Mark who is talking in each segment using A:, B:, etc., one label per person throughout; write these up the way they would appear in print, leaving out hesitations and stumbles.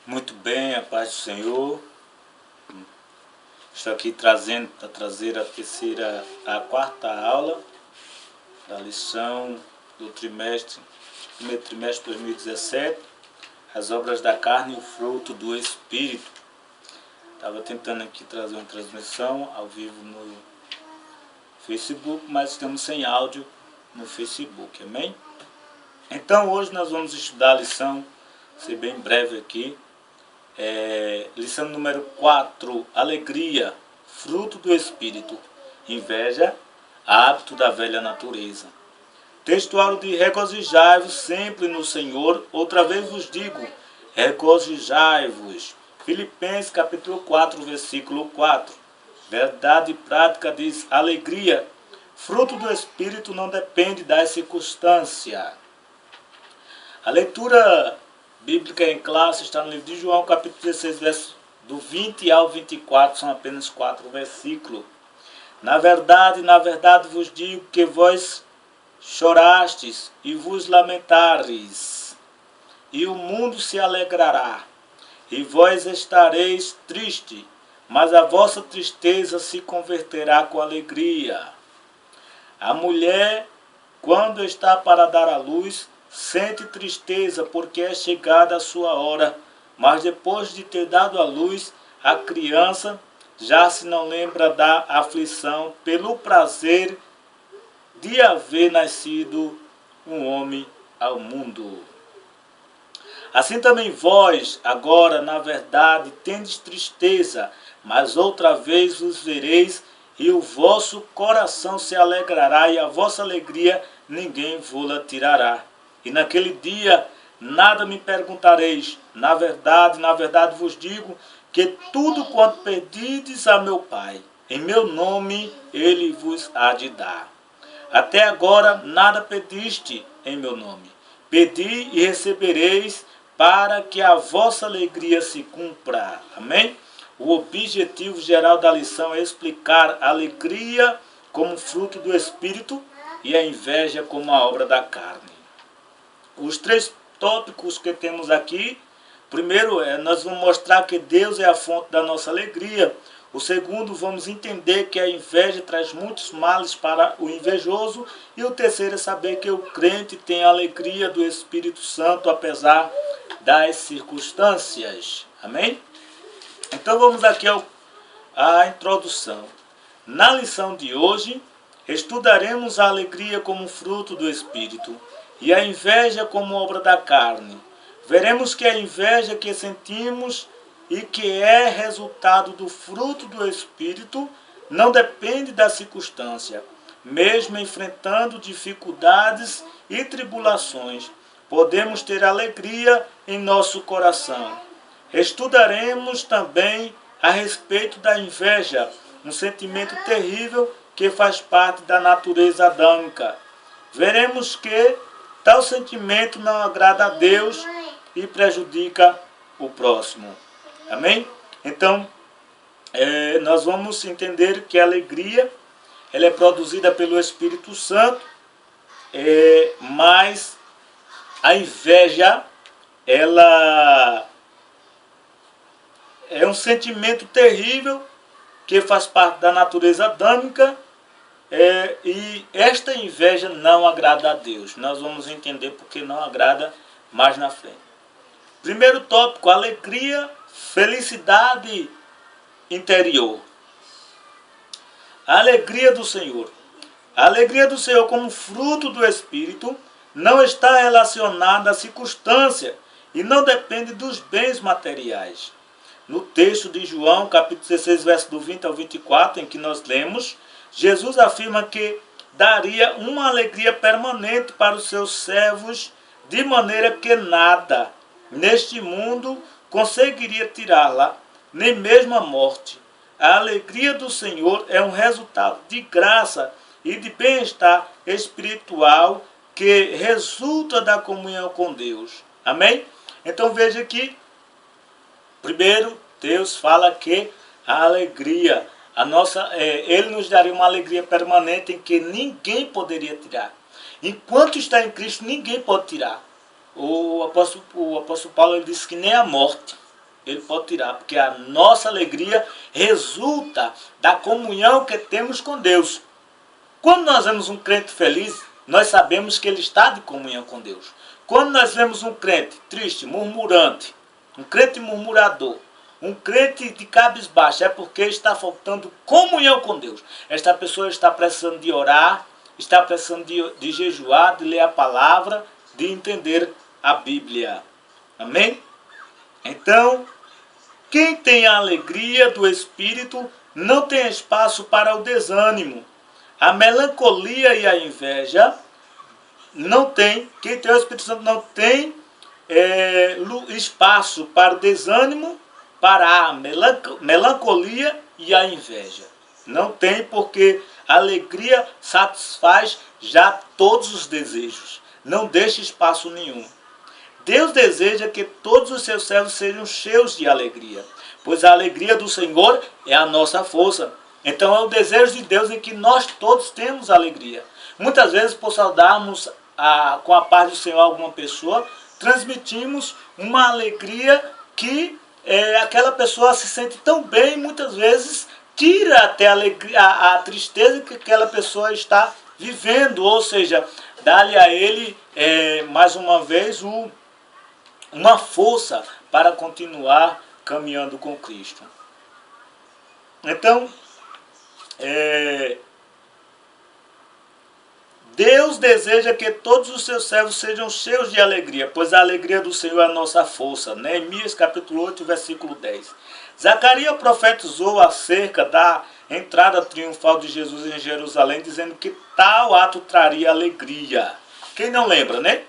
A: Muito bem, a paz do Senhor. Estou aqui trazendo para trazer a quarta aula da lição do primeiro trimestre de 2017, as obras da carne e o fruto do Espírito. Estava tentando aqui trazer uma transmissão ao vivo no Facebook, mas estamos sem áudio no Facebook, amém? Então hoje nós vamos estudar a lição, ser bem breve aqui, lição número 4, alegria, fruto do Espírito, inveja, hábito da velha natureza. Textual de regozijai-vos sempre no Senhor, outra vez vos digo, regozijai-vos. Filipenses capítulo 4, versículo 4. Verdade prática diz alegria. Fruto do Espírito não depende das circunstâncias. A leitura bíblica em classe está no livro de João, capítulo 16, versos do 20 ao 24, são apenas 4 versículos. Na verdade vos digo que vós chorastes e vos lamentares, e o mundo se alegrará, e vós estareis triste, mas a vossa tristeza se converterá com alegria. A mulher, quando está para dar à luz, sente tristeza porque é chegada a sua hora, mas depois de ter dado à luz, a criança já se não lembra da aflição pelo prazer de haver nascido um homem ao mundo. Assim também vós, agora, na verdade, tendes tristeza, mas outra vez vos vereis, e o vosso coração se alegrará, e a vossa alegria ninguém vô-la tirará. E naquele dia nada me perguntareis. Na verdade vos digo que tudo quanto pedides a meu Pai, em meu nome ele vos há de dar. Até agora nada pediste em meu nome. Pedi e recebereis, para que a vossa alegria se cumpra. Amém? O objetivo geral da lição é explicar a alegria como fruto do Espírito e a inveja como a obra da carne. Os 3 tópicos que temos aqui, primeiro nós vamos mostrar que Deus é a fonte da nossa alegria. O segundo, vamos entender que a inveja traz muitos males para o invejoso. E o terceiro é saber que o crente tem a alegria do Espírito Santo, apesar das circunstâncias. Amém? Então vamos aqui à introdução. Na lição de hoje, estudaremos a alegria como fruto do Espírito e a inveja como obra da carne. Veremos que a inveja que sentimos e que é resultado do fruto do Espírito não depende da circunstância. Mesmo enfrentando dificuldades e tribulações, podemos ter alegria em nosso coração. Estudaremos também a respeito da inveja, um sentimento terrível que faz parte da natureza adâmica. Veremos que tal sentimento não agrada a Deus e prejudica o próximo. Amém? Então, nós vamos entender que a alegria ela é produzida pelo Espírito Santo, mas a inveja ela é um sentimento terrível que faz parte da natureza adâmica, e esta inveja não agrada a Deus. Nós vamos entender porque não agrada mais na frente. Primeiro tópico, alegria, felicidade interior. A alegria do Senhor. A alegria do Senhor como fruto do Espírito não está relacionada à circunstância e não depende dos bens materiais. No texto de João, capítulo 16, verso do 20 ao 24, em que nós lemos, Jesus afirma que daria uma alegria permanente para os seus servos, de maneira que nada neste mundo conseguiria tirá-la, nem mesmo a morte. A alegria do Senhor é um resultado de graça e de bem-estar espiritual que resulta da comunhão com Deus. Amém? Então veja aqui, primeiro Deus fala que a alegria, Ele nos daria uma alegria permanente em que ninguém poderia tirar. Enquanto está em Cristo, ninguém pode tirar. O apóstolo Paulo ele disse que nem a morte, Ele pode tirar, porque a nossa alegria resulta da comunhão que temos com Deus. Quando nós vemos um crente feliz, nós sabemos que ele está de comunhão com Deus. Quando nós vemos um crente triste, murmurante, um crente murmurador, um crente de cabisbaixo, é porque está faltando comunhão com Deus. Esta pessoa está precisando de orar, está precisando de jejuar, de ler a palavra, de entender a Bíblia. Amém? Então, quem tem a alegria do Espírito não tem espaço para o desânimo. A melancolia e a inveja não tem, quem tem o Espírito Santo não tem espaço para o desânimo, para a melancolia e a inveja. Não tem, porque a alegria satisfaz já todos os desejos. Não deixa espaço nenhum. Deus deseja que todos os seus servos sejam cheios de alegria, pois a alegria do Senhor é a nossa força. Então é o desejo de Deus em que nós todos temos alegria. Muitas vezes, por saudarmos com a paz do Senhor alguma pessoa, transmitimos uma alegria que aquela pessoa se sente tão bem, muitas vezes tira até a tristeza que aquela pessoa está vivendo, ou seja, dá-lhe a ele, mais uma vez, uma força para continuar caminhando com Cristo. Então, Deus deseja que todos os seus servos sejam cheios de alegria, pois a alegria do Senhor é a nossa força. Neemias capítulo 8, versículo 10. Zacarias profetizou acerca da entrada triunfal de Jesus em Jerusalém, dizendo que tal ato traria alegria. Quem não lembra, né?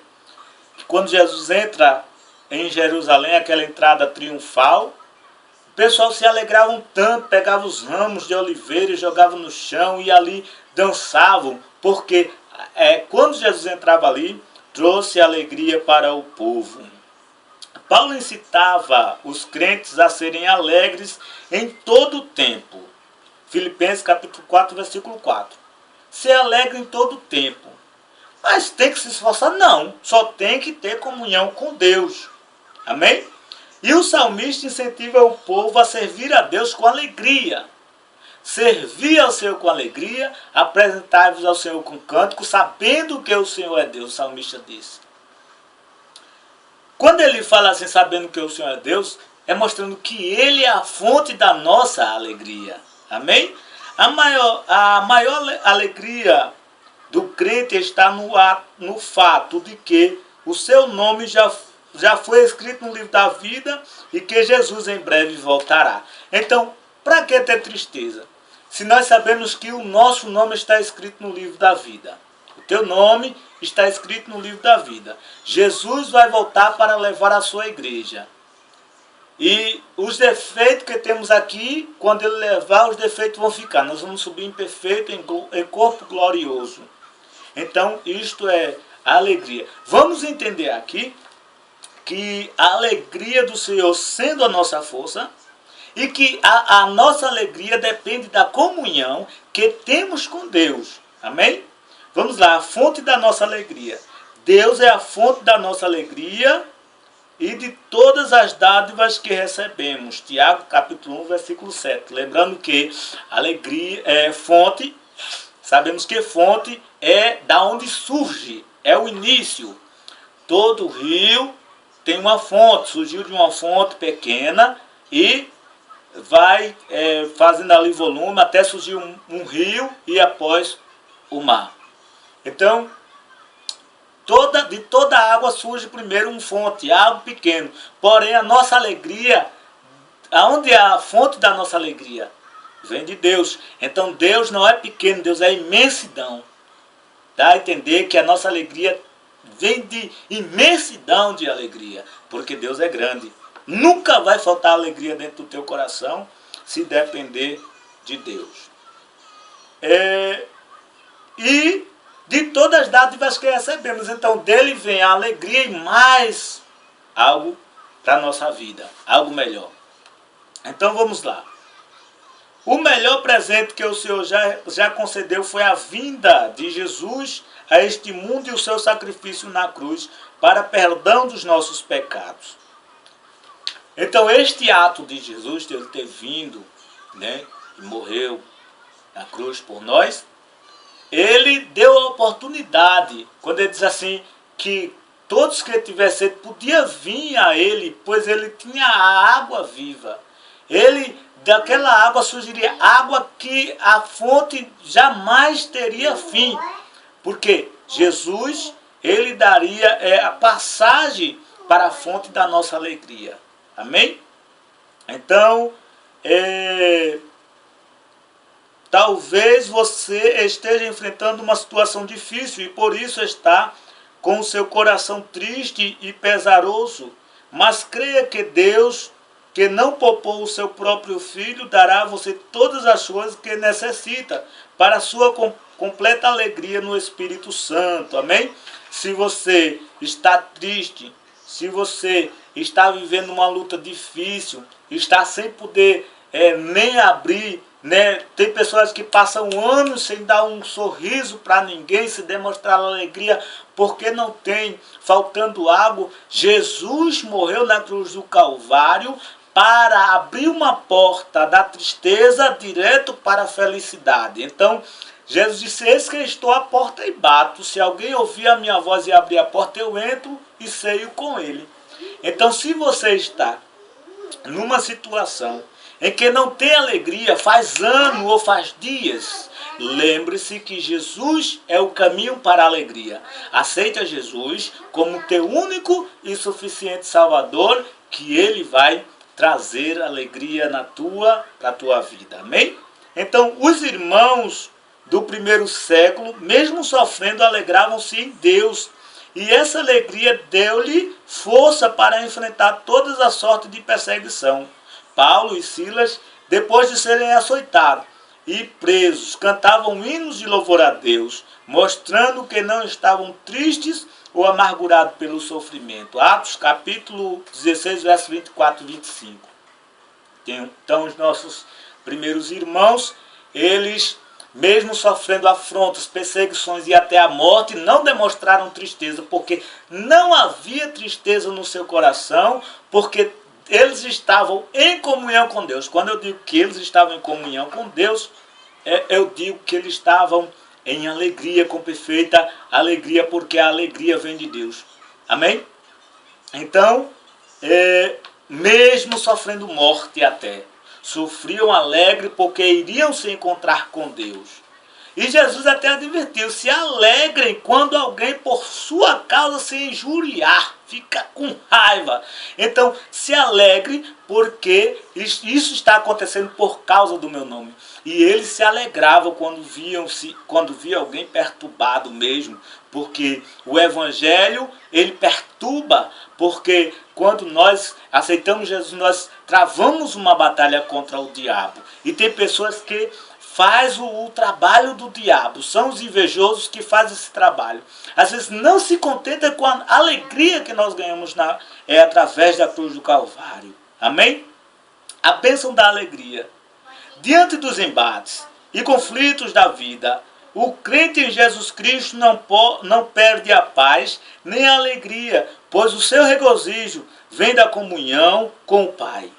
A: Quando Jesus entra em Jerusalém, aquela entrada triunfal, o pessoal se alegrava um tanto, pegava os ramos de oliveira e jogava no chão e ali dançavam, porque quando Jesus entrava ali, trouxe alegria para o povo. Paulo incitava os crentes a serem alegres em todo o tempo. Filipenses capítulo 4, versículo 4. Ser alegre em todo o tempo. Mas tem que se esforçar? Não. Só tem que ter comunhão com Deus. Amém? E o salmista incentiva o povo a servir a Deus com alegria. Servir ao Senhor com alegria, apresentar-vos ao Senhor com cântico, sabendo que o Senhor é Deus, o salmista disse. Quando ele fala assim, sabendo que o Senhor é Deus, é mostrando que Ele é a fonte da nossa alegria. Amém? A maior alegria do crente está no fato de que o seu nome já foi escrito no livro da vida e que Jesus em breve voltará. Então, para que ter tristeza? Se nós sabemos que o nosso nome está escrito no livro da vida. O teu nome está escrito no livro da vida. Jesus vai voltar para levar a sua igreja. E os defeitos que temos aqui, quando ele levar, os defeitos vão ficar. Nós vamos subir em perfeito, em corpo glorioso. Então, isto é a alegria. Vamos entender aqui que a alegria do Senhor sendo a nossa força, e que a nossa alegria depende da comunhão que temos com Deus. Amém? Vamos lá, a fonte da nossa alegria. Deus é a fonte da nossa alegria e de todas as dádivas que recebemos. Tiago capítulo 1, versículo 7. Lembrando que alegria é fonte, sabemos que fonte é da onde surge, é o início. Todo rio tem uma fonte, surgiu de uma fonte pequena e vai fazendo ali volume até surgir um rio e após o mar. Então, de toda água surge primeiro uma fonte, algo pequeno. Porém, a nossa alegria, aonde é a fonte da nossa alegria? Vem de Deus. Então, Deus não é pequeno, Deus é imensidão. Dá a entender que a nossa alegria vem de imensidão de alegria, porque Deus é grande. Nunca vai faltar alegria dentro do teu coração se depender de Deus. E de todas as dádivas que recebemos. Então dele vem a alegria e mais algo para a nossa vida. Algo melhor. Então vamos lá. O melhor presente que o Senhor já concedeu foi a vinda de Jesus a este mundo e o seu sacrifício na cruz para perdão dos nossos pecados. Então este ato de Jesus, de ele ter vindo, né, e morreu na cruz por nós, ele deu a oportunidade, quando ele diz assim, que todos que tivessem sede podiam vir a ele, pois ele tinha a água viva. Ele, daquela água surgiria água que a fonte jamais teria fim. Porque Jesus, ele daria a passagem para a fonte da nossa alegria. Amém? Então, talvez você esteja enfrentando uma situação difícil e por isso está com o seu coração triste e pesaroso. Mas creia que Deus, que não poupou o seu próprio Filho, dará a você todas as coisas que necessita para a sua completa alegria no Espírito Santo. Amém? Se você está triste, se você está vivendo uma luta difícil, está sem poder nem abrir, né? Tem pessoas que passam anos sem dar um sorriso para ninguém, se demonstrar alegria, porque não tem, faltando algo. Jesus morreu na cruz do Calvário para abrir uma porta da tristeza direto para a felicidade. Então, Jesus disse, eis que estou à porta e bato. Se alguém ouvir a minha voz e abrir a porta, eu entro e ceio com ele. Então, se você está numa situação em que não tem alegria, faz ano ou faz dias, lembre-se que Jesus é o caminho para a alegria. Aceita Jesus como teu único e suficiente Salvador, que ele vai trazer alegria para a tua vida. Amém? Então, os irmãos do primeiro século, mesmo sofrendo, alegravam-se em Deus. E essa alegria deu-lhe força para enfrentar todas as sortes de perseguição. Paulo e Silas, depois de serem açoitados e presos, cantavam hinos de louvor a Deus, mostrando que não estavam tristes ou amargurados pelo sofrimento. Atos capítulo 16, versos 24 e 25. Então os nossos primeiros irmãos, eles, mesmo sofrendo afrontas, perseguições e até a morte, não demonstraram tristeza, porque não havia tristeza no seu coração, porque eles estavam em comunhão com Deus. Quando eu digo que eles estavam em comunhão com Deus, eu digo que eles estavam em alegria, com perfeita alegria, porque a alegria vem de Deus. Amém? Então, mesmo sofrendo morte até, sofriam alegre porque iriam se encontrar com Deus. E Jesus até advertiu, se alegrem quando alguém por sua causa se injuriar, fica com raiva. Então, se alegre porque isso está acontecendo por causa do meu nome. E eles se alegravam quando via alguém perturbado mesmo, porque o evangelho, ele perturba, porque quando nós aceitamos Jesus, nós travamos uma batalha contra o diabo. E tem pessoas que faz o trabalho do diabo, são os invejosos que fazem esse trabalho. Às vezes não se contenta com a alegria que nós ganhamos através da cruz do Calvário. Amém? A bênção da alegria. Diante dos embates e conflitos da vida, o crente em Jesus Cristo não perde a paz nem a alegria, pois o seu regozijo vem da comunhão com o Pai.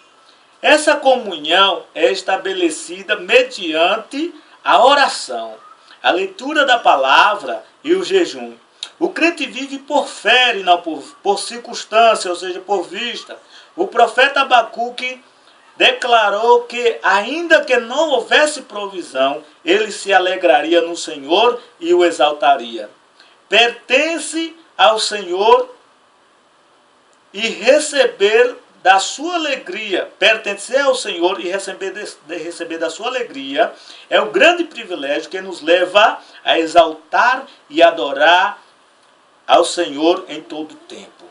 A: Essa comunhão é estabelecida mediante a oração, a leitura da palavra e o jejum. O crente vive por fé e não por circunstância, ou seja, por vista. O profeta Abacuque declarou que, ainda que não houvesse provisão, ele se alegraria no Senhor e o exaltaria. Pertence ao Senhor e receber da sua alegria, pertencer ao Senhor e receber da sua alegria, é um grande privilégio que nos leva a exaltar e adorar ao Senhor em todo o tempo.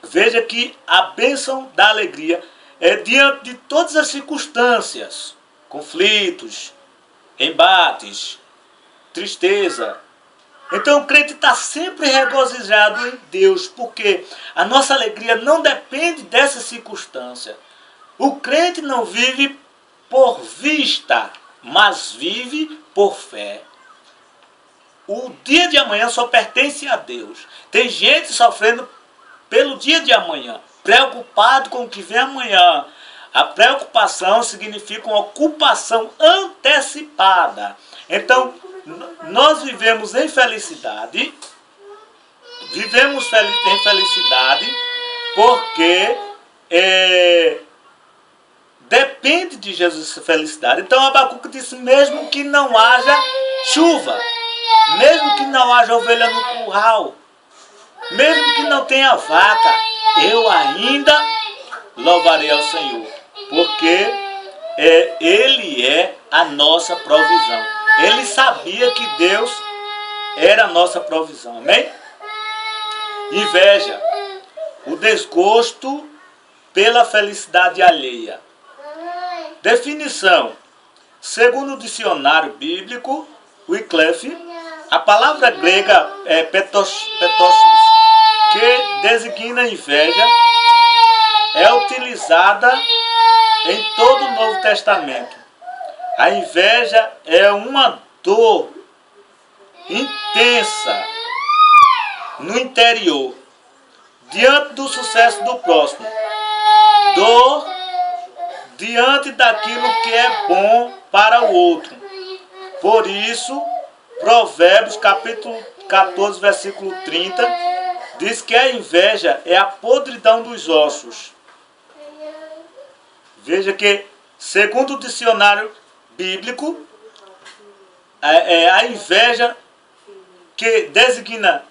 A: Veja que a bênção da alegria é diante de todas as circunstâncias, conflitos, embates, tristeza. Então o crente está sempre regozijado em Deus, porque a nossa alegria não depende dessa circunstância. O crente não vive por vista, mas vive por fé. O dia de amanhã só pertence a Deus. Tem gente sofrendo pelo dia de amanhã, preocupado com o que vem amanhã. A preocupação significa uma ocupação antecipada. Então, nós vivemos em felicidade, em felicidade porque depende de Jesus essa felicidade. Então Abacuque disse, mesmo que não haja chuva, mesmo que não haja ovelha no curral, mesmo que não tenha vaca, eu ainda louvarei ao Senhor, porque Ele é a nossa provisão. Ele sabia que Deus era a nossa provisão, amém? Inveja, o desgosto pela felicidade alheia. Definição, segundo o dicionário bíblico, Wycliffe, a palavra grega é petos, que designa inveja, é utilizada em todo o Novo Testamento. A inveja é uma dor intensa no interior, diante do sucesso do próximo. Dor diante daquilo que é bom para o outro. Por isso, Provérbios capítulo 14, versículo 30, diz que a inveja é a podridão dos ossos. Veja que, segundo o dicionário bíblico, a inveja que designa,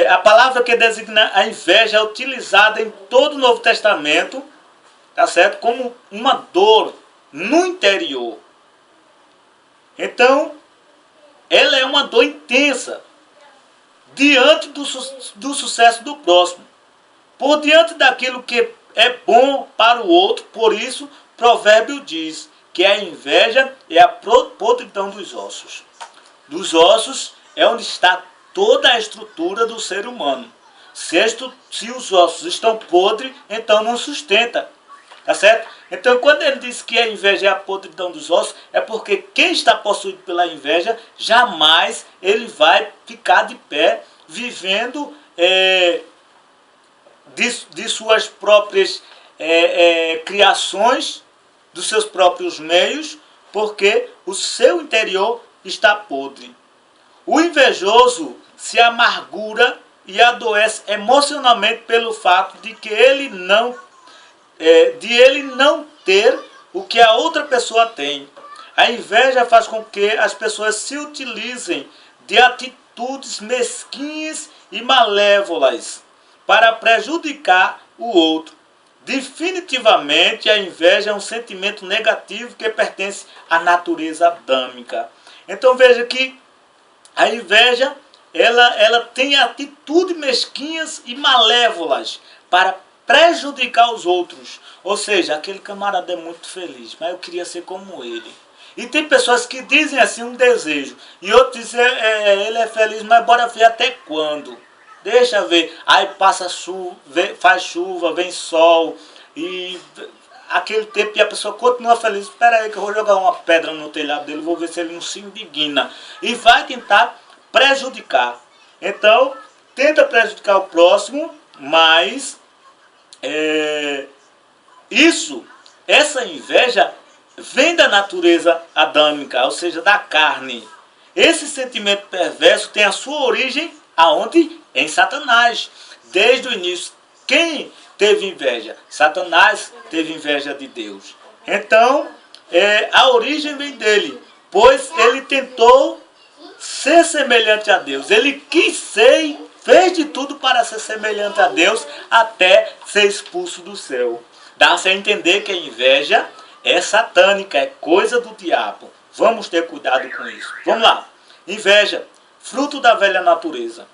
A: a palavra que designa a inveja é utilizada em todo o Novo Testamento, tá certo? Como uma dor no interior. Então, ela é uma dor intensa diante do sucesso do próximo, por diante daquilo que é bom para o outro. Por isso, Provérbio diz que a inveja é a podridão dos ossos. Dos ossos é onde está toda a estrutura do ser humano. Se os ossos estão podres, então não sustenta. Tá certo? Então, quando ele diz que a inveja é a podridão dos ossos, é porque quem está possuído pela inveja, jamais ele vai ficar de pé, vivendo de suas próprias criações, dos seus próprios meios, porque o seu interior está podre. O invejoso se amargura e adoece emocionalmente pelo fato de que ele não ter o que a outra pessoa tem. A inveja faz com que as pessoas se utilizem de atitudes mesquinhas e malévolas para prejudicar o outro. Definitivamente, a inveja é um sentimento negativo que pertence à natureza adâmica. Então veja que a inveja ela tem atitudes mesquinhas e malévolas para prejudicar os outros. Ou seja, aquele camarada é muito feliz, mas eu queria ser como ele. E tem pessoas que dizem assim um desejo, e outros dizem, ele é feliz, mas bora ver até quando. Deixa ver. Aí passa chuva, faz chuva, vem sol, e aquele tempo e a pessoa continua feliz. Espera aí que eu vou jogar uma pedra no telhado dele, vou ver se ele não se indigna. E vai tentar prejudicar. Então, tenta prejudicar o próximo, mas essa inveja vem da natureza adâmica, ou seja, da carne. Esse sentimento perverso tem a sua origem aonde? Em Satanás. Desde o início, quem teve inveja? Satanás teve inveja de Deus. Então, a origem vem dele, pois ele tentou ser semelhante a Deus. Ele quis ser, fez de tudo para ser semelhante a Deus, até ser expulso do céu. Dá-se a entender que a inveja é satânica, é coisa do diabo. Vamos ter cuidado com isso. Vamos lá. Inveja, fruto da velha natureza.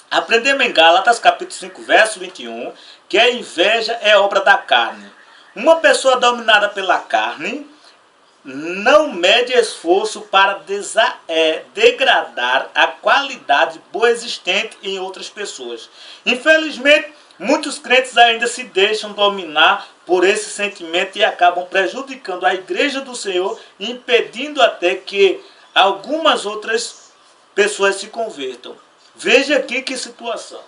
A: Aprendemos em Gálatas, capítulo 5, verso 21, que a inveja é obra da carne. Uma pessoa dominada pela carne não mede esforço para degradar a qualidade boa existente em outras pessoas. Infelizmente, muitos crentes ainda se deixam dominar por esse sentimento e acabam prejudicando a igreja do Senhor, impedindo até que algumas outras pessoas se convertam. Veja aqui que situação.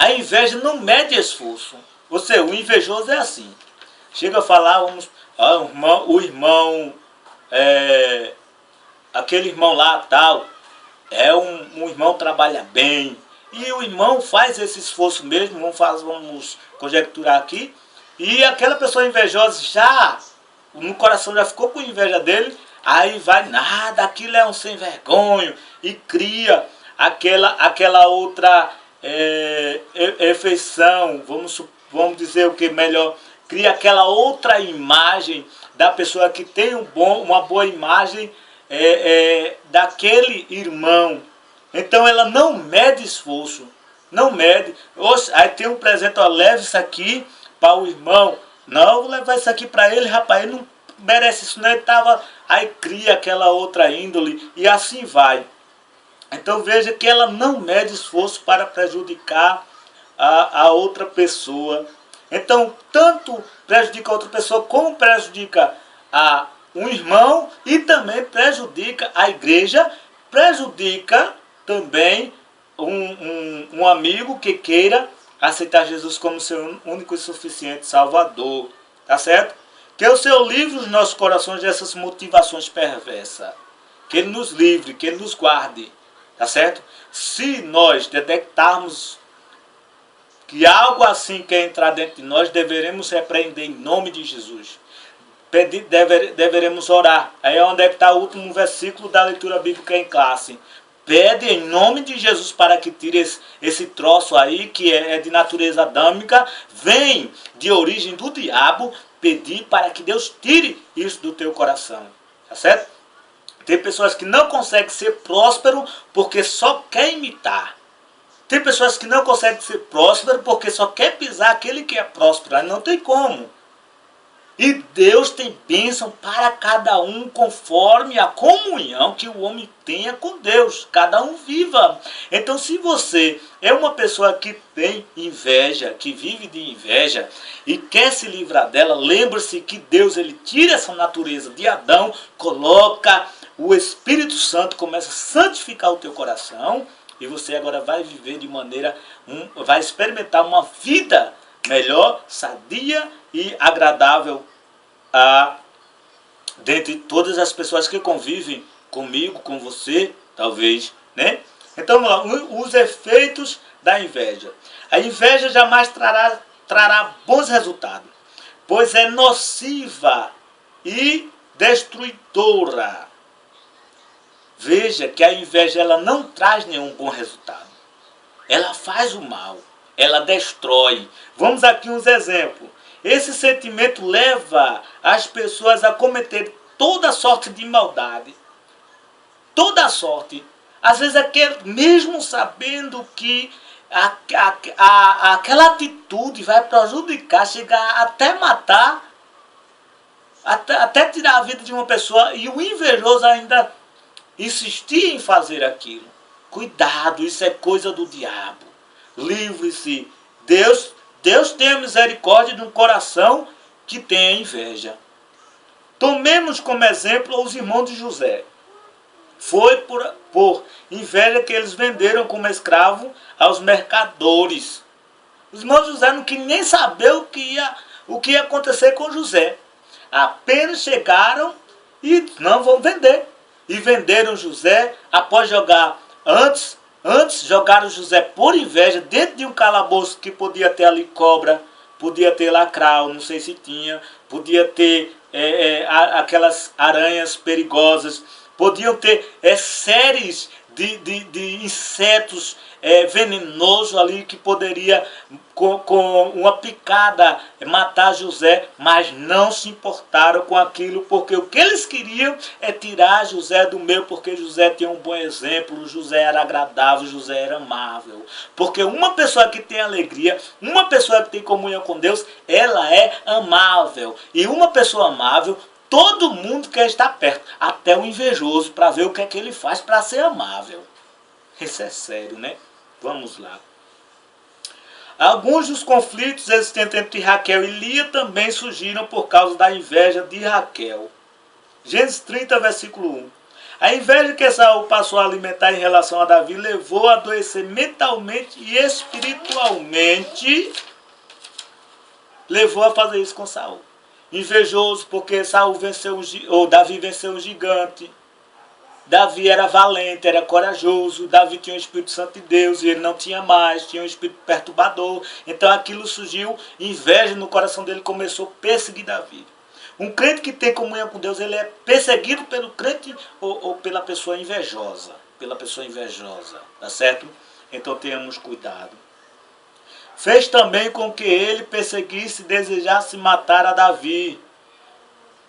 A: A inveja não mede esforço. Você, o invejoso é assim. Chega a falar, aquele irmão lá tal, um irmão trabalha bem. E o irmão faz esse esforço mesmo, vamos conjecturar aqui. E aquela pessoa invejosa já, no coração já ficou com inveja dele, aí vai, nada, aquilo é um sem vergonho, e cria aquela outra efeição, vamos dizer o que melhor, cria aquela outra imagem da pessoa que tem uma boa imagem daquele irmão. Então ela não mede esforço, não mede. Aí tem um presente, ó, leve isso aqui para o irmão. Não, vou levar isso aqui para ele, rapaz, ele não merece isso, né? Aí cria aquela outra índole e assim vai. Então veja que ela não mede esforço para prejudicar a outra pessoa. Então tanto prejudica a outra pessoa como prejudica um irmão e também prejudica a igreja, prejudica também um amigo que queira aceitar Jesus como seu único e suficiente Salvador. Tá certo? Que o Senhor livre os nossos corações dessas motivações perversas. Que Ele nos livre, que Ele nos guarde. Tá certo? Se nós detectarmos que algo assim quer entrar dentro de nós, deveremos repreender em nome de Jesus. Deveremos orar. Aí é onde está o último versículo da leitura bíblica em classe. Pede em nome de Jesus para que tire esse troço aí, que é de natureza adâmica, vem de origem do diabo, pedir para que Deus tire isso do teu coração. Tá certo? Tem pessoas que não conseguem ser próspero porque só quer imitar. Tem pessoas que não conseguem ser próspero porque só quer pisar aquele que é próspero. Aí não tem como. E Deus tem bênção para cada um conforme a comunhão que o homem tenha com Deus. Cada um viva. Então se você é uma pessoa que tem inveja, que vive de inveja e quer se livrar dela, lembre-se que Deus ele tira essa natureza de Adão, coloca o Espírito Santo, começa a santificar o teu coração e você agora vai viver de maneira, vai experimentar uma vida melhor, sadia e agradável dentre todas as pessoas que convivem comigo, com você, talvez, né? Então, os efeitos da inveja. A inveja jamais trará bons resultados, pois é nociva e destruidora. Veja que a inveja ela não traz nenhum bom resultado. Ela faz o mal, ela destrói. Vamos aqui uns exemplos. Esse sentimento leva as pessoas a cometer toda sorte de maldade. Toda sorte. Às vezes mesmo sabendo que aquela atitude vai prejudicar, chegar até matar, até tirar a vida de uma pessoa, e o invejoso ainda insistir em fazer aquilo. Cuidado, isso é coisa do diabo. Livre-se. Deus tem a misericórdia de um coração que tem inveja. Tomemos como exemplo os irmãos de José. Foi por inveja que eles venderam como escravo aos mercadores. Os irmãos de José não queriam nem saber o que ia acontecer com José. Apenas chegaram e não vão vender. E venderam José após jogar antes jogaram José por inveja dentro de um calabouço que podia ter ali cobra, podia ter lacral, não sei se tinha, podia ter aquelas aranhas perigosas, podiam ter séries de insetos venenosos ali que poderia com uma picada matar José, mas não se importaram com aquilo, porque o que eles queriam é tirar José do meio, porque José tinha um bom exemplo, José era agradável, José era amável. Porque uma pessoa que tem alegria, uma pessoa que tem comunhão com Deus, ela é amável. E uma pessoa amável, todo mundo quer estar perto, até o invejoso, para ver o que é que ele faz para ser amável. Isso é sério, né? Vamos lá. Alguns dos conflitos existentes entre Raquel e Lia também surgiram por causa da inveja de Raquel. Gênesis 30, versículo 1. A inveja que Saul passou a alimentar em relação a Davi levou a adoecer mentalmente e espiritualmente. Levou a fazer isso com Saul. Invejoso porque Saul venceu ou Davi venceu o gigante. Davi era valente, era corajoso. Davi tinha o Espírito Santo de Deus e ele não tinha mais, tinha um espírito perturbador. Então aquilo surgiu, inveja no coração dele, começou a perseguir Davi. Um crente que tem comunhão com Deus, ele é perseguido pelo crente ou pela pessoa invejosa. Pela pessoa invejosa, tá certo? Então tenhamos cuidado. Fez também com que ele perseguisse e desejasse matar a Davi.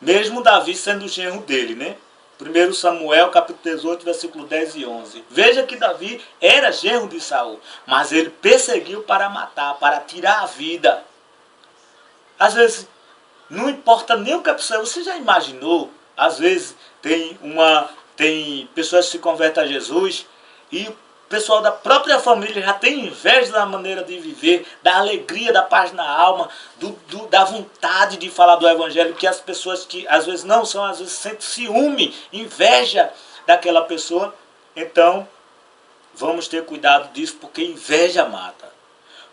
A: Mesmo Davi sendo o genro dele, né? 1 Samuel, capítulo 18, versículo 10 e 11. Veja que Davi era genro de Saul, mas ele perseguiu para matar, para tirar a vida. Às vezes, não importa nem o que a pessoa... Você já imaginou? Às vezes tem pessoas que se convertem a Jesus e o pessoal da própria família já tem inveja da maneira de viver, da alegria, da paz na alma, da vontade de falar do evangelho, que as pessoas que às vezes não são, às vezes sentem ciúme, inveja daquela pessoa. Então, vamos ter cuidado disso, porque inveja mata.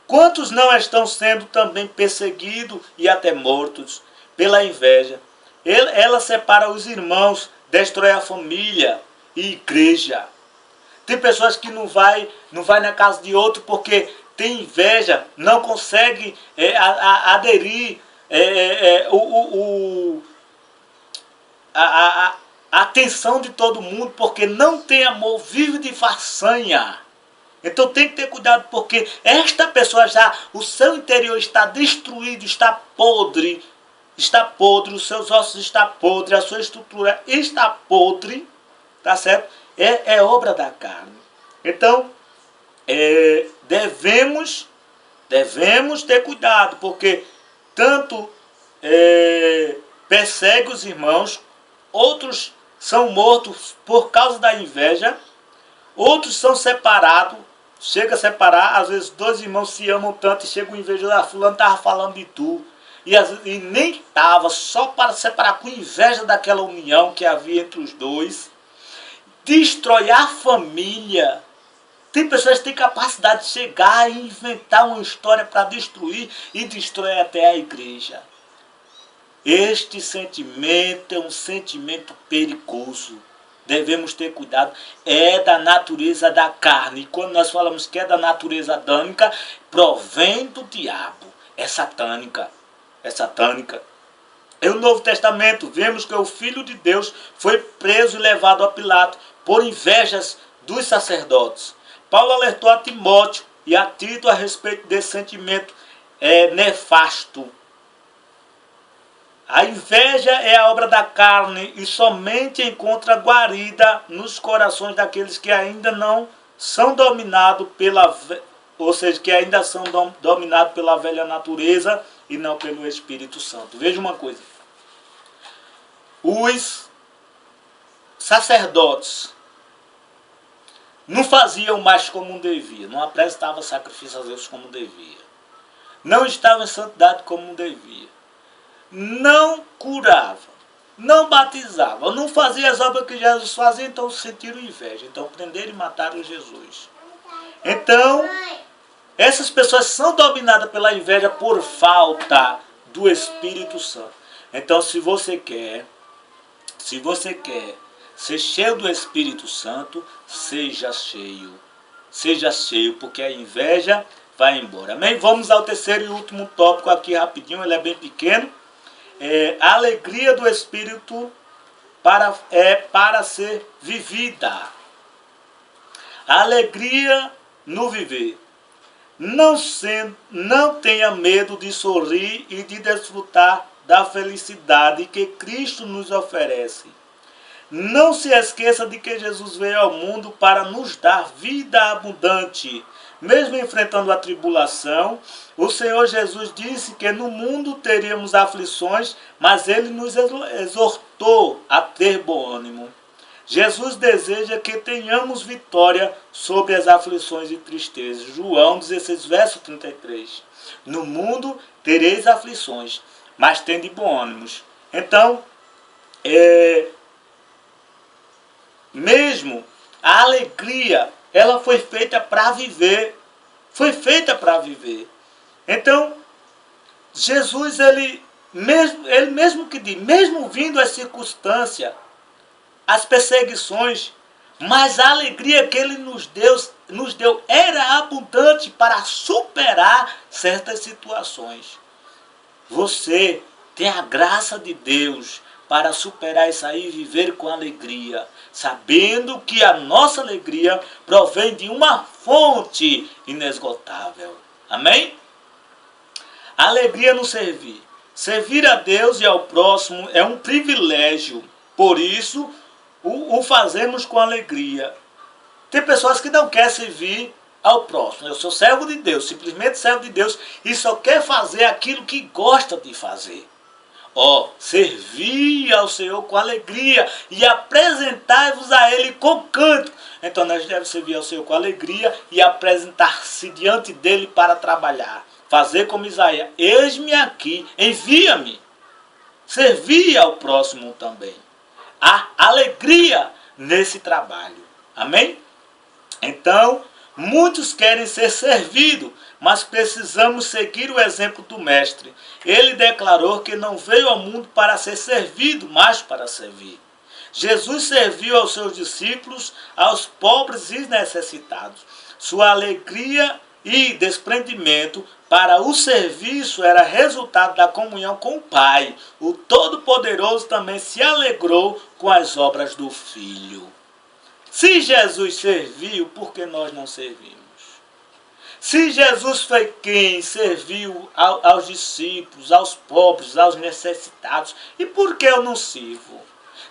A: Quantos não estão sendo também perseguidos e até mortos pela inveja? Ela separa os irmãos, destrói a família e igreja. Tem pessoas que não vai na casa de outro porque tem inveja, não consegue aderir a atenção de todo mundo, porque não tem amor, vive de façanha. Então tem que ter cuidado, porque esta pessoa já, o seu interior está destruído, está podre, os seus ossos estão podres, a sua estrutura está podre, tá certo? É obra da carne. Então, devemos ter cuidado, porque tanto persegue os irmãos, outros são mortos por causa da inveja, outros são separados, chega a separar, às vezes dois irmãos se amam tanto e chega o invejoso, fulano estava falando de tu, e nem estava, só para separar, com inveja daquela união que havia entre os dois. Destrói a família. Tem pessoas que têm capacidade de chegar e inventar uma história para destruir e destrói até a igreja. Este sentimento é um sentimento perigoso. Devemos ter cuidado. É da natureza da carne. E quando nós falamos que é da natureza adâmica, provém do diabo. É satânica. É satânica. Em o Novo Testamento, vemos que o Filho de Deus foi preso e levado a Pilato por invejas dos sacerdotes. Paulo alertou a Timóteo e a Tito a respeito desse sentimento nefasto. A inveja é a obra da carne e somente encontra guarida nos corações daqueles que ainda não são dominados que ainda são dominados pela velha natureza e não pelo Espírito Santo. Veja uma coisa. Os sacerdotes não faziam mais como devia, não apresentavam sacrifício a Deus como devia, não estavam em santidade como devia, não curavam, não batizavam, não faziam as obras que Jesus fazia, então sentiram inveja, então prenderam e mataram Jesus. Então, essas pessoas são dominadas pela inveja por falta do Espírito Santo. Então, se você quer ser cheio do Espírito Santo, seja cheio. Seja cheio, porque a inveja vai embora. Amém? Vamos ao terceiro e último tópico aqui rapidinho, ele é bem pequeno. A alegria do Espírito para ser vivida. A alegria no viver. Não tenha medo de sorrir e de desfrutar da felicidade que Cristo nos oferece. Não se esqueça de que Jesus veio ao mundo para nos dar vida abundante. Mesmo enfrentando a tribulação, o Senhor Jesus disse que no mundo teríamos aflições, mas Ele nos exortou a ter bom ânimo. Jesus deseja que tenhamos vitória sobre as aflições e tristezas. João 16, verso 33. No mundo tereis aflições, mas tende bom ânimo. Então, mesmo, a alegria, ela foi feita para viver. Foi feita para viver. Então, Jesus, ele mesmo que diz, mesmo vindo as circunstâncias, as perseguições, mas a alegria que ele nos deu era abundante para superar certas situações. Você tem a graça de Deus para superar isso aí e viver com alegria, sabendo que a nossa alegria provém de uma fonte inesgotável. Amém? Alegria no servir. Servir a Deus e ao próximo é um privilégio. Por isso, o fazemos com alegria. Tem pessoas que não querem servir ao próximo. Eu sou servo de Deus, simplesmente servo de Deus, e só quer fazer aquilo que gosta de fazer. Servir ao Senhor com alegria e apresentar-vos a Ele com canto. Então nós devemos servir ao Senhor com alegria e apresentar-se diante dEle para trabalhar. Fazer como Isaías: eis-me aqui, envia-me. Servir ao próximo também. Há alegria nesse trabalho. Amém? Então, muitos querem ser servidos, mas precisamos seguir o exemplo do Mestre. Ele declarou que não veio ao mundo para ser servido, mas para servir. Jesus serviu aos seus discípulos, aos pobres e necessitados. Sua alegria e desprendimento para o serviço era resultado da comunhão com o Pai. O Todo-Poderoso também se alegrou com as obras do Filho. Se Jesus serviu, por que nós não servimos? Se Jesus foi quem serviu aos discípulos, aos pobres, aos necessitados, e por que eu não sirvo?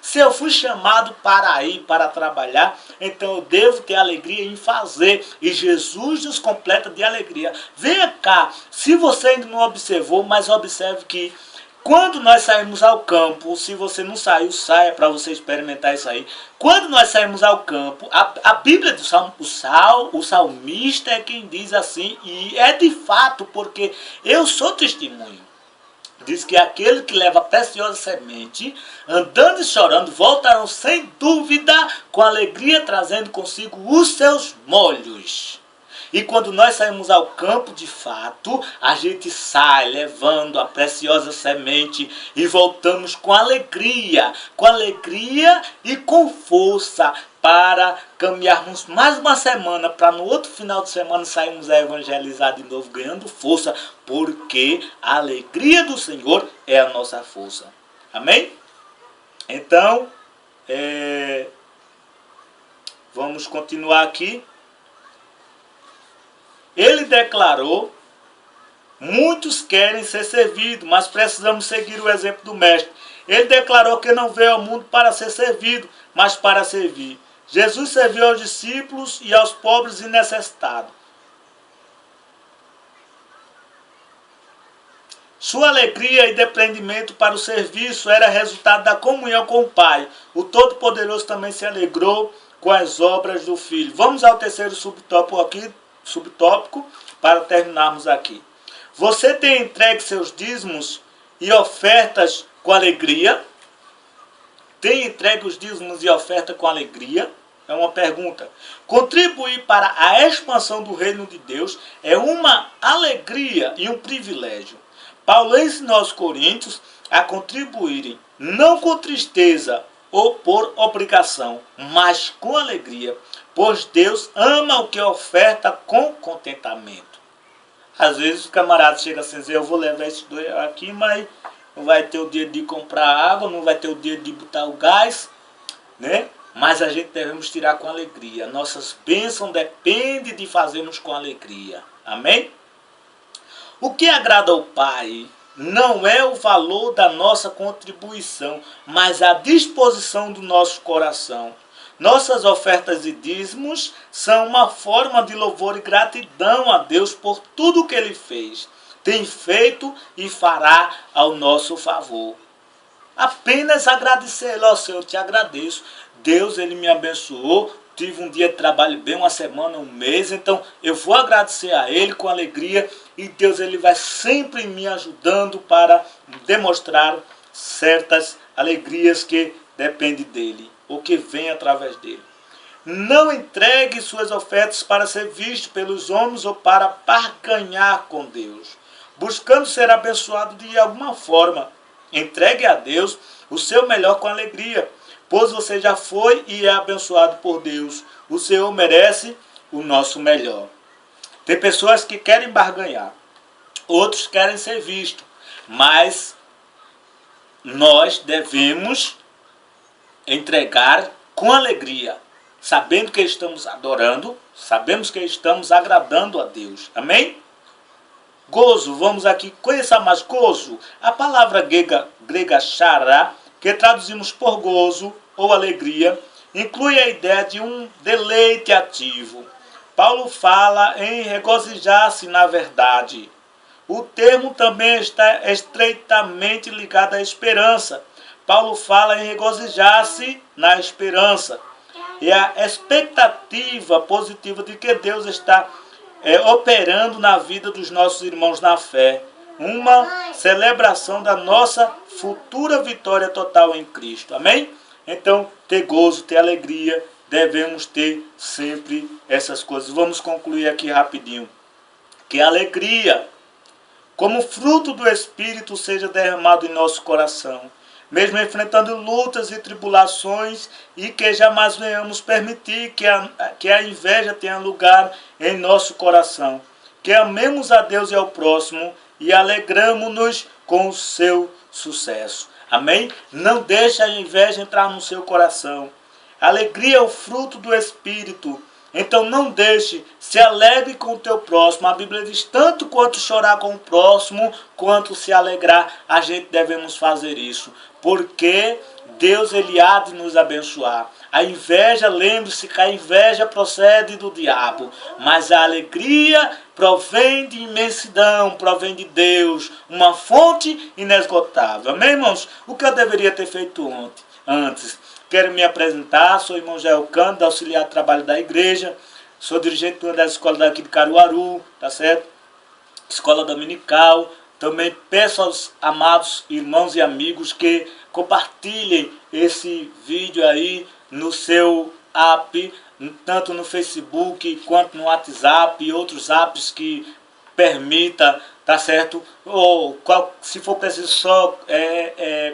A: Se eu fui chamado para ir, para trabalhar, então eu devo ter alegria em fazer. E Jesus nos completa de alegria. Venha cá, se você ainda não observou, mas observe que quando nós saímos ao campo, se você não saiu, saia para você experimentar isso aí. Quando nós saímos ao campo, a Bíblia do Salmo, o salmista é quem diz assim, e é de fato, porque eu sou testemunho. Diz que aquele que leva a preciosa semente, andando e chorando, voltarão sem dúvida, com alegria, trazendo consigo os seus molhos. E quando nós saímos ao campo, de fato, a gente sai levando a preciosa semente e voltamos com alegria e com força para caminharmos mais uma semana, para no outro final de semana sairmos a evangelizar de novo, ganhando força, porque a alegria do Senhor é a nossa força. Amém? Então, vamos continuar aqui. Ele declarou: muitos querem ser servidos, mas precisamos seguir o exemplo do Mestre. Ele declarou que não veio ao mundo para ser servido, mas para servir. Jesus serviu aos discípulos e aos pobres e necessitados. Sua alegria e desprendimento para o serviço era resultado da comunhão com o Pai. O Todo-Poderoso também se alegrou com as obras do Filho. Vamos ao terceiro subtópico para terminarmos aqui. Você tem entregue seus dízimos e ofertas com alegria? Tem entregue os dízimos e oferta com alegria? É uma pergunta. Contribuir para a expansão do reino de Deus é uma alegria e um privilégio. Paulo ensinou aos coríntios a contribuírem, não com tristeza ou por obrigação, mas com alegria, pois Deus ama o que oferta com contentamento. Às vezes o camarada chega assim e diz: eu vou levar isso aqui, mas não vai ter o dia de comprar água, não vai ter o dia de botar o gás, né? Mas a gente devemos tirar com alegria. Nossas bênçãos dependem de fazermos com alegria. Amém? O que agrada ao Pai não é o valor da nossa contribuição, mas a disposição do nosso coração. Nossas ofertas e dízimos são uma forma de louvor e gratidão a Deus por tudo que Ele fez, tem feito e fará ao nosso favor. Apenas agradecer. Ó Senhor, eu te agradeço. Deus, Ele me abençoou. Tive um dia de trabalho bem, uma semana, um mês. Então eu vou agradecer a Ele com alegria. E Deus, Ele vai sempre me ajudando para demonstrar certas alegrias que dependem dEle. o que vem através dele. Não entregue suas ofertas para ser visto pelos homens ou para barganhar com Deus, buscando ser abençoado de alguma forma. Entregue a Deus o seu melhor com alegria, pois você já foi e é abençoado por Deus. O Senhor merece o nosso melhor. Tem pessoas que querem barganhar, outros querem ser vistos, mas nós devemos entregar com alegria, sabendo que estamos adorando, sabemos que estamos agradando a Deus. Amém? Gozo, vamos aqui conhecer mais gozo. A palavra grega chará, que traduzimos por gozo ou alegria, inclui a ideia de um deleite ativo. Paulo fala em regozijar-se na verdade. O termo também está estreitamente ligado à esperança. Paulo fala em regozijar-se na esperança. E a expectativa positiva de que Deus está operando na vida dos nossos irmãos na fé. Uma celebração da nossa futura vitória total em Cristo. Amém? Então, ter gozo, ter alegria, devemos ter sempre essas coisas. Vamos concluir aqui rapidinho. Que a alegria, como fruto do Espírito, seja derramado em nosso coração, mesmo enfrentando lutas e tribulações, e que jamais venhamos permitir que a inveja tenha lugar em nosso coração. Que amemos a Deus e ao próximo e alegramos-nos com o seu sucesso. Amém? Não deixe a inveja entrar no seu coração. A alegria é o fruto do Espírito. Então não deixe, se alegre com o teu próximo. A Bíblia diz, tanto quanto chorar com o próximo, quanto se alegrar, a gente devemos fazer isso. Porque Deus, Ele há de nos abençoar. A inveja, lembre-se que a inveja procede do diabo, mas a alegria provém de imensidão, provém de Deus, uma fonte inesgotável. Amém, irmãos? O que eu deveria ter feito antes? Quero me apresentar, sou o irmão Jael Cândido, auxiliar de trabalho da igreja, sou dirigente de uma das escolas daqui de Caruaru, tá certo? Escola dominical. Também peço aos amados irmãos e amigos que compartilhem esse vídeo aí no seu app, tanto no Facebook quanto no WhatsApp e outros apps que permita, tá certo? Ou se for preciso só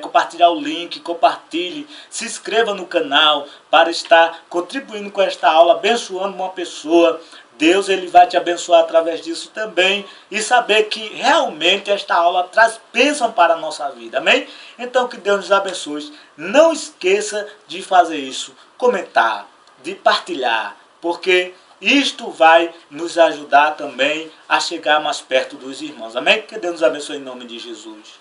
A: compartilhar o link, compartilhe, se inscreva no canal para estar contribuindo com esta aula, abençoando uma pessoa. Deus, Ele vai te abençoar através disso também, e saber que realmente esta aula traz bênção para a nossa vida, amém? Então que Deus nos abençoe. Não esqueça de fazer isso, comentar, de partilhar, porque isto vai nos ajudar também a chegar mais perto dos irmãos, amém? Que Deus nos abençoe em nome de Jesus.